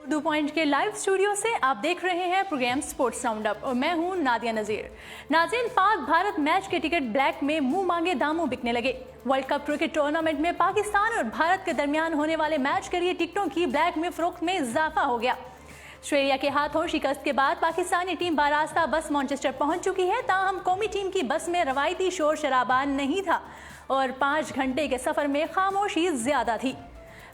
2 point के live studio से आप देख रहे हैं प्रोग्राम स्पोर्ट्स राउंडअप और मैं हूं नादिया नजीर। नाज़रीन, पाक भारत मैच के टिकट ब्लैक में मुंह मांगे दामों बिकने लगे। वर्ल्ड कप क्रिकेट टूर्नामेंट में पाकिस्तान और भारत के दरमियान होने वाले मैच के लिए टिकटों की ब्लैक में फरोख्त में इजाफा हो गया। ऑस्ट्रेलिया के हाथों शिकस्त के बाद पाकिस्तानी टीम बारास्ता बस मैनचेस्टर पहुंच चुकी है। ताहम कौमी टीम की बस में रवायती शोर शराबा नहीं था और 5 घंटे के सफर में खामोशी ज्यादा थी।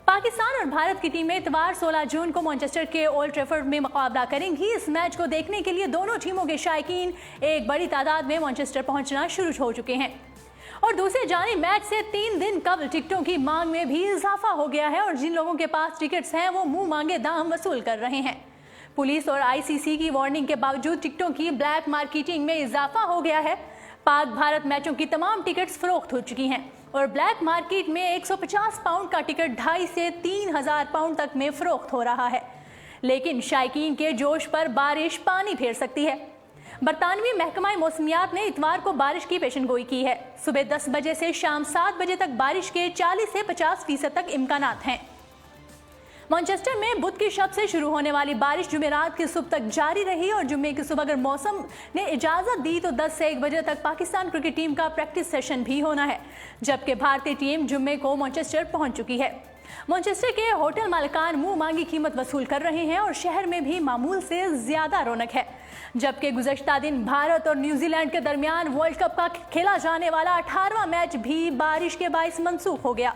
पाकिस्तान और भारत की टीमें इतवार 16 जून को मैनचेस्टर के ओल्ड ट्रैफर्ड में मुकाबला करेंगी। इस मैच को देखने के लिए दोनों टीमों के शायकीन एक बड़ी तादाद में मैनचेस्टर पहुंचना शुरू हो चुके हैं और दूसरी जानिब मैच से 3 दिन कबल टिकटों की मांग में भी इजाफा हो गया है और जिन लोगों के पास टिकट्स हैं वो मुंह मांगे दाम वसूल कर रहे हैं। पुलिस और आईसीसी की वार्निंग के बावजूद टिकटों की ब्लैक मार्केटिंग में इजाफा हो गया है। पाक भारत मैचों की तमाम टिकट्स फरोख्त हो चुकी हैं और ब्लैक मार्केट में 150 पाउंड का टिकट 2,500 से 3,000 पाउंड तक में फरोख्त हो रहा है। लेकिन शायकीन के जोश पर बारिश पानी फेर सकती है। बरतानवी महकमा मौसमियात ने इतवार को बारिश की पेशनगोई की है। सुबह 10 बजे से शाम 7 बजे तक बारिश के 40 से 50% तक इम्कानात हैं। मैनचेस्टर में बुध की शब से शुरू होने वाली बारिश जुमेरात की सुबह तक जारी रही और जुम्मे की सुबह अगर मौसम ने इजाज़त दी तो 10 से 1 बजे तक पाकिस्तान क्रिकेट टीम का प्रैक्टिस सेशन भी होना है, जबकि भारतीय टीम जुम्मे को मैनचेस्टर पहुंच चुकी है। मैनचेस्टर के होटल मालिकान मुंह मांगी कीमत वसूल कर रहे हैं और शहर में भी मामूल से ज्यादा रौनक है। जबकि गुज़श्ता दिन भारत और न्यूजीलैंड के दरमियान वर्ल्ड कप का खेला जाने वाला 18वां मैच भी बारिश के बाइस मनसूख हो गया।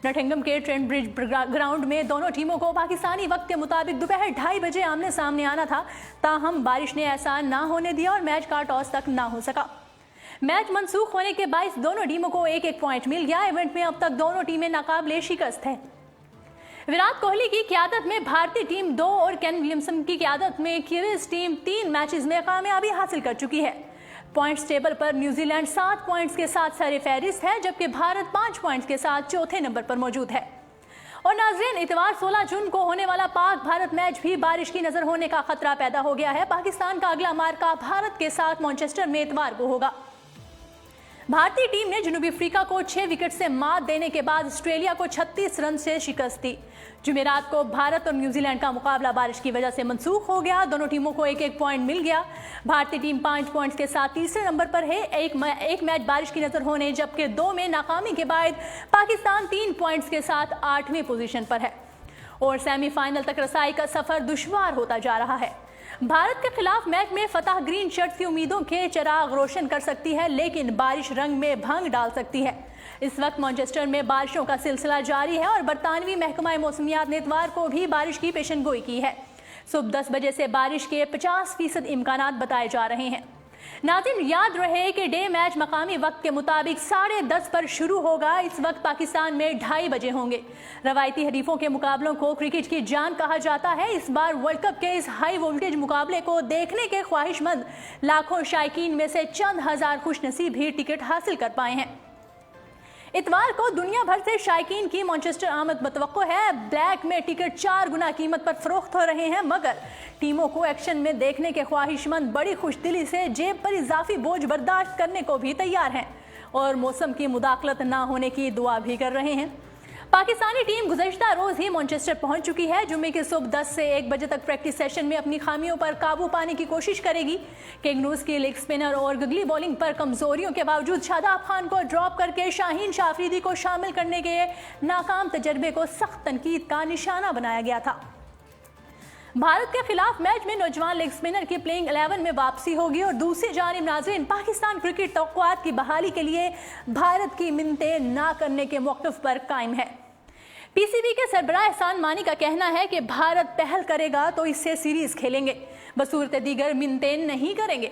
नटिंघम के ट्रेंट ब्रिज ग्राउंड में दोनों टीमों को पाकिस्तानी वक्त के मुताबिक दोपहर 2:30 बजे आमने सामने आना था। ताहम बारिश ने ऐसा ना होने दिया और मैच का टॉस तक ना हो सका। मैच मनसूख होने के बाइस दोनों टीमों को 1-1 पॉइंट मिल गया। इवेंट में अब तक दोनों टीमें नाकाबिले शिकस्त हैं। विराट कोहली की क़यादत में भारतीय टीम 2 और केन विलियमसन की क़यादत में किवीज टीम 3 मैचेस में कामयाबी हासिल कर चुकी है। पॉइंट्स टेबल पर न्यूजीलैंड 7 पॉइंट्स के साथ सर फहरिस्त है, जबकि भारत 5 पॉइंट्स के साथ चौथे नंबर पर मौजूद है। और नाज़रीन, इतवार 16 जून को होने वाला पाक भारत मैच भी बारिश की नजर होने का खतरा पैदा हो गया है। पाकिस्तान का अगला मार्का भारत के साथ मैनचेस्टर में इतवार को होगा। भारतीय टीम ने जनूबी अफ्रीका को 6 विकेट से मात देने के बाद ऑस्ट्रेलिया को 36 रन से शिकस्त दी। जुमेरात को भारत और न्यूजीलैंड का मुकाबला बारिश की वजह से मनसूख हो गया। दोनों टीमों को 1-1 पॉइंट मिल गया। भारतीय टीम 5 पॉइंट्स के साथ तीसरे नंबर पर है। एक मैच बारिश की नजर होने जबकि 2 में नाकामी के बाद पाकिस्तान 3 पॉइंट्स के साथ 8वीं पोजीशन पर है और सेमीफाइनल तक रसाई का सफर दुश्वार होता जा रहा है। भारत के खिलाफ मैच में फतह ग्रीन शर्ट की उम्मीदों के चिराग रोशन कर सकती है, लेकिन बारिश रंग में भंग डाल सकती है। इस वक्त मैनचेस्टर में बारिशों का सिलसिला जारी है और बरतानवी महकमा मौसमियात ने इतवार को भी बारिश की पेशनगोई की है। सुबह 10 बजे से बारिश के 50% इम्कानात बताए जा रहे हैं। नाज़रीन, याद रहे कि डे मैच मकामी वक्त के मुताबिक 10:30 पर शुरू होगा। इस वक्त पाकिस्तान में 2:30 बजे होंगे। रवायती हरीफों के मुकाबलों को क्रिकेट की जान कहा जाता है। इस बार वर्ल्ड कप के इस हाई वोल्टेज मुकाबले को देखने के ख्वाहिशमंद लाखों शायकीन में से चंद हजार खुशनसीब ही टिकट हासिल कर पाए हैं। इतवार को दुनिया भर से शायकीन की मैनचेस्टर आमद मुतवक्को है। ब्लैक में टिकट 4 गुना कीमत पर फरोख्त हो रहे हैं, मगर टीमों को एक्शन में देखने के ख्वाहिशमंद बड़ी खुशदिली से जेब पर इजाफी बोझ बर्दाश्त करने को भी तैयार हैं और मौसम की मुदाखलत ना होने की दुआ भी कर रहे हैं। पाकिस्तानी टीम गुज़श्ता रोज़ ही मैनचेस्टर पहुंच चुकी है। जुम्मे की सुबह 10 से 1 बजे तक प्रैक्टिस सेशन में अपनी खामियों पर काबू पाने की कोशिश करेगी। किंगनूज की लेग स्पिनर और गगली बॉलिंग पर कमजोरियों के बावजूद शादाब खान को ड्रॉप करके शाहीन शाह अफरीदी को शामिल करने के नाकाम तजर्बे को सख्त तनकीद का निशाना बनाया गया था। भारत के खिलाफ मैच में नौजवान लेग स्पिनर की प्लेइंग 11 में वापसी होगी और दूसरी जानिब नाज़रीन, पाकिस्तान क्रिकेट तवक्कुआत की बहाली के लिए भारत की मिन्नतें ना करने के मौक़िफ़ पर कायम है। पीसीबी के सरबराह एहसान मानी का कहना है कि भारत पहल करेगा तो इससे सीरीज खेलेंगे, बसूरत दीगर मिन्नतें नहीं करेंगे।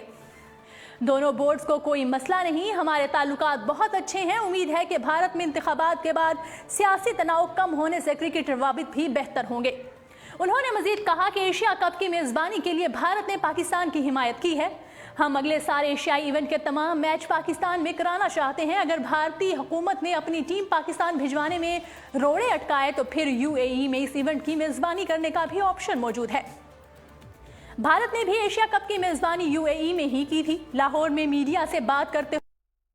दोनों बोर्ड्स को कोई मसला नहीं, हमारे ताल्लुकात बहुत अच्छे हैं। उम्मीद है कि भारत में इंतखाबात के बाद सियासी तनाव कम होने से क्रिकेट रवाबित भी बेहतर होंगे। उन्होंने मजीद कहा कि एशिया कप की मेज़बानी के लिए भारत ने पाकिस्तान की हिमायत की है। हम अगले सारे एशियाई इवेंट के तमाम मैच पाकिस्तान में कराना चाहते हैं। अगर भारतीय हुकूमत ने अपनी टीम पाकिस्तान भिजवाने में रोड़े अटकाए तो फिर यूएई में इस इवेंट की मेज़बानी करने का भी ऑप्शन मौजूद है। भारत ने भी एशिया कप की मेज़बानी यूएई में ही की थी। लाहौर में मीडिया से बात करते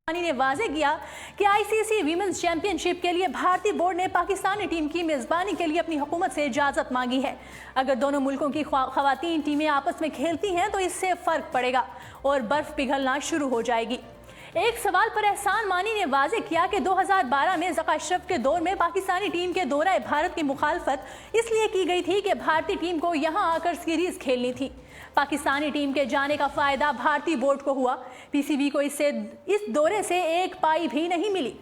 ने वाजे किया कि आईसीसी वीमेंस चैंपियनशिप के लिए भारतीय बोर्ड ने पाकिस्तानी टीम की मेजबानी के लिए अपनी हुकूमत से इजाजत मांगी है। अगर दोनों मुल्कों की खवातीन टीमें आपस में खेलती हैं तो इससे फर्क पड़ेगा और बर्फ पिघलना शुरू हो जाएगी। एक सवाल पर एहसान मानी ने वाजे किया कि 2012 में ज़का अशरफ के दौर में पाकिस्तानी टीम के दौरे भारत की मुखालफत इसलिए की गई थी कि भारतीय टीम को यहां आकर सीरीज खेलनी थी। पाकिस्तानी टीम के जाने का फायदा भारतीय बोर्ड को हुआ। पीसीबी को इस दौरे से एक पाई भी नहीं मिली।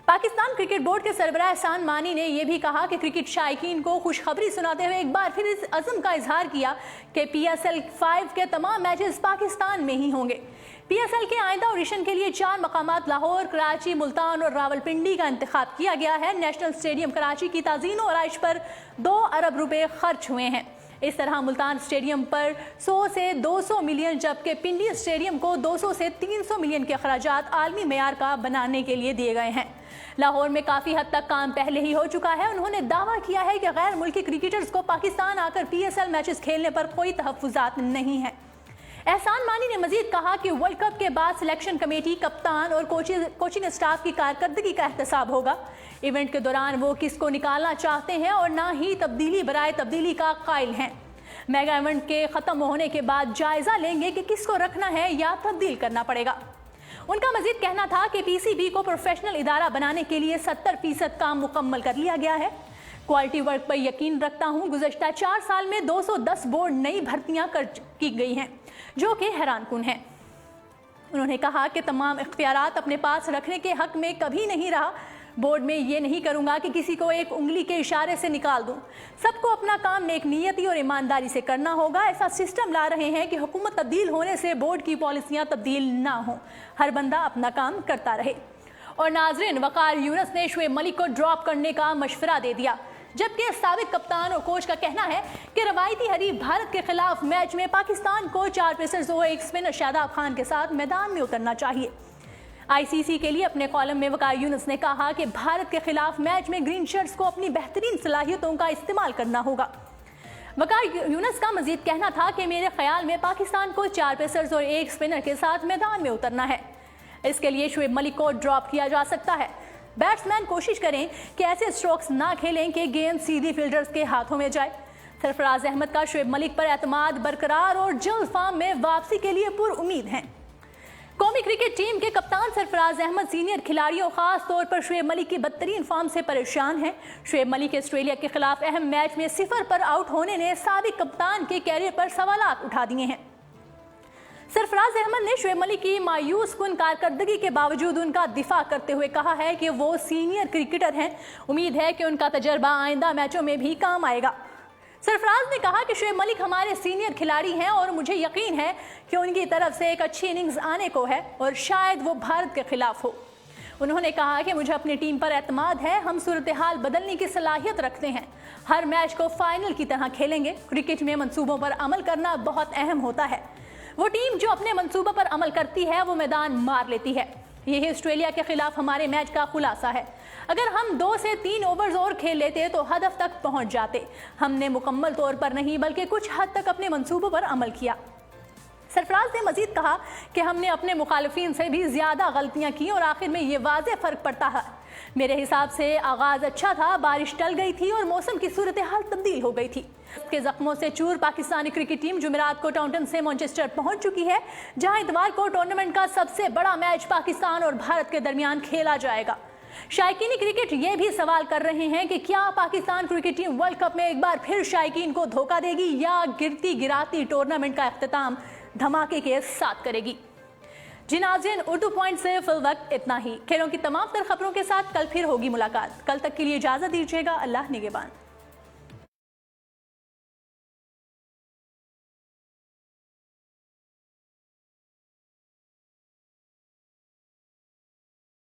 पाकिस्तान क्रिकेट बोर्ड के सरबराह एहसान मानी ने यह भी कहा कि क्रिकेट शायकीन को खुशखबरी सुनाते हुए एक बार फिर इस अज़्म का इजहार किया कि PSL 5 के तमाम मैचेस पाकिस्तान में ही होंगे। PSL के आइंदा ऑडिशन के लिए 4 मकामात लाहौर, कराची, मुल्तान और रावलपिंडी का इंतखाब किया गया है। नेशनल स्टेडियम कराची की ताज़ीन और आइश पर 2 अरब रुपए खर्च हुए हैं। इस तरह मुल्तान स्टेडियम पर 100 से 200 मिलियन, जबकि पिंडी स्टेडियम को 200 से 300 मिलियन के अखराजात आलमी मेयार का बनाने के लिए दिए गए हैं। लाहौर में काफ़ी हद तक काम पहले ही हो चुका है। उन्होंने दावा किया है कि गैर मुल्की क्रिकेटर्स को पाकिस्तान आकर PSL मैचेस खेलने पर कोई तहफ़्फ़ुज़ात नहीं है। एहसान मानी ने मजीद कहा कि वर्ल्ड कप के बाद सिलेक्शन कमेटी, कप्तान और कोचिंग स्टाफ की कारकर्दगी का एहतसाब होगा। इवेंट के दौरान वो किसको निकालना चाहते हैं और ना ही तब्दीली बराए तब्दीली का कायल हैं। मेगा इवेंट के ख़त्म होने के बाद जायज़ा लेंगे कि किसको रखना है या तब्दील करना पड़ेगा। उनका मजीद कहना था कि PCB को प्रोफेशनल इदारा बनाने के लिए 70% काम मुकम्मल कर लिया गया है। क्वालिटी वर्क पर यकीन रखता हूँ। गुज़श्ता 4 साल में 210 बोर्ड नई भर्तियाँ की गई हैं, जो कि हैरानकुन है। उन्होंने कहा कि तमाम इख्तियारात अपने पास रखने के हक में कभी नहीं रहा। बोर्ड में ये नहीं करूँगा कि किसी को एक उंगली के इशारे से निकाल दूँ। सबको अपना काम नेक नीयती और ईमानदारी से करना होगा। ऐसा सिस्टम ला रहे हैं कि हुकूमत तब्दील होने से बोर्ड की पॉलिसियाँ तब्दील ना हो, हर बंदा अपना काम करता रहे। और नाजरीन, वकार यूनुस ने शुएब मलिक को ड्रॉप करने का मशवरा दे दिया, जबकि साबिक कप्तान और कोच का कहना है कि रवायती हरीफ भारत के खिलाफ मैच में पाकिस्तान को 4 पेसर्स और एक स्पिनर शादाब खान के साथ मैदान में उतरना चाहिए। ICC के लिए अपने कॉलम में वकार यूनुस ने कहा कि भारत के खिलाफ मैच में ग्रीन शर्ट्स को अपनी बेहतरीन सलाहियतों का इस्तेमाल करना होगा। वकार यूनुस का मजीद कहना था कि मेरे ख्याल में पाकिस्तान को 4 पेसर्स और एक स्पिनर के साथ मैदान में उतरना है। इसके लिए शुएब मलिक को ड्रॉप किया जा सकता है। बैट्समैन कोशिश करें कि ऐसे स्ट्रोक्स ना खेलें कि गेंद सीधी फील्डर्स के हाथों में जाए। सरफराज अहमद का शुएब मलिक पर एतमाद बरकरार और जल्द फॉर्म में वापसी के लिए पुरउम्मीद हैं। कौमी क्रिकेट टीम के कप्तान सरफराज अहमद सीनियर खिलाड़ियों, खास तौर पर शुएब मलिक की बदतरीन फॉर्म से परेशान हैं। शुएब मलिक के ऑस्ट्रेलिया के खिलाफ अहम मैच में 0 पर आउट होने ने साबिक कप्तान के कैरियर पर सवालात उठा दिए हैं। सरफराज अहमद ने शुएब मलिक की मायूस कुन कारकर्दगी के बावजूद उनका दिफा करते हुए कहा है कि वो सीनियर क्रिकेटर हैं। उम्मीद है कि उनका तजर्बा आइंदा मैचों में भी काम आएगा। सरफराज ने कहा कि शुएब मलिक हमारे सीनियर खिलाड़ी हैं और मुझे यकीन है कि उनकी तरफ से एक अच्छी इनिंग्स आने को है और शायद वो भारत के खिलाफ हो। उन्होंने कहा कि मुझे अपनी टीम पर एतमाद है, हम सूरत हाल बदलने की सलाहियत रखते हैं, हर मैच को फाइनल की तरह खेलेंगे। क्रिकेट में मंसूबों पर अमल करना बहुत अहम होता है। वो टीम जो अपने मंसूबों पर अमल करती है वो मैदान मार लेती है। यही ऑस्ट्रेलिया के खिलाफ हमारे मैच का खुलासा है। अगर हम 2 से 3 ओवर्स और खेल लेते तो हदफ तक पहुंच जाते। हमने मुकम्मल तौर पर नहीं बल्कि कुछ हद तक अपने मंसूबों पर अमल किया। सरफराज ने मजीद कहा कि हमने अपने मुखालिफिन से भी ज़्यादा गलतियां की और आखिर में ये वाज़ेह फ़र्क पड़ता है। मेरे हिसाब से आगाज़ अच्छा था, बारिश टल गई थी और मौसम की सूरत हाल तब्दील हो गई थी। के जख्मों से चूर पाकिस्तानी क्रिकेट टीम जुमेरात को टाउनटन से मैनचेस्टर पहुंच चुकी है, जहां इतवार को टूर्नामेंट का सबसे बड़ा मैच पाकिस्तान और भारत के दरमियान खेला जाएगा। शायकीनी क्रिकेट ये भी सवाल कर रहे हैं कि क्या Pakistan cricket team world cup में एक बार फिर शायकीन को धोखा देगी या गिरती गिराती टूर्नामेंट का इख्तिताम धमाके के साथ करेगी। जी नाज़रीन, उर्दू पॉइंट से फिल वक्त इतना ही। खेलों की तमाम तर खबरों के साथ कल फिर होगी मुलाकात। कल तक के लिए इजाज़त दीजिएगा। अल्लाह निगहबान।